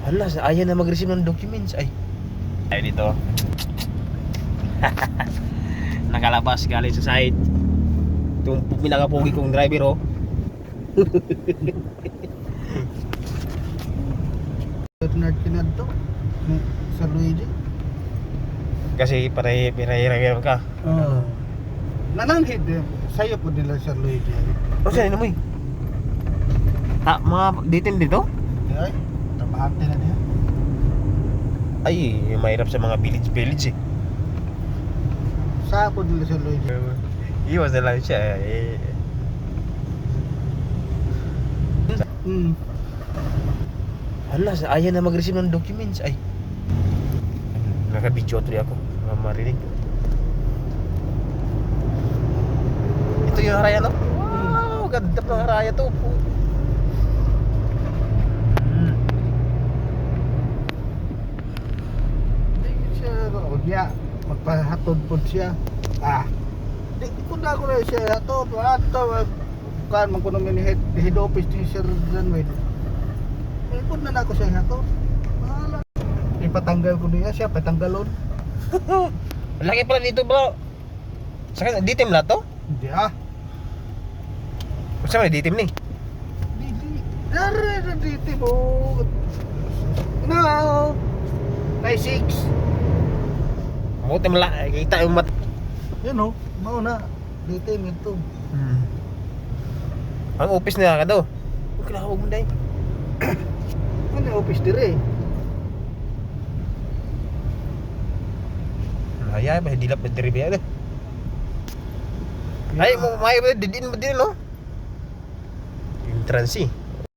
Hala, ayaw na mag-receive ng documents. Ay. Ayaw dito. Nakalabas galing sa site. Itong pinakapogi kong driver, oh. Kinad to sa Luigi. Kasi pare-pare ka. Oo. Nananghid sa'yo po nila sa Luigi. O saan mo eh? Mga detail dito? Ay, trabahante na niya. Ay, mahirap sa mga village eh. Saan po nila sa Luigi? Iwas na lang siya eh. Hala, ayaw na mag-receive ng documents. Ay. Naka-video tuloy ako. Marinig. Ito yung haraya, no? Wow, ganda ng haraya to. Hindi siya, niya, magpahatod po siya. Di ko na ako na siya hatod. Bukan man ko naman head office ni Sir Ranwell. Ikot na ako siya hatod. Bahala. Ipatanggal ko niya siya, patanggalon. Laki pala dito, bro. Saka ditim na to? Hindi Saan may ditim ni? Dari na dito mo. No. 96. Buti mala, kita yung mat. Yan o, mauna. Dito yung ito. Ang office nila ka daw. Huwag kinakawag mo dahil. Ano yung office dire? Ay, may dilap na diribiya. Ay, may didin mo din, no? Yung transi.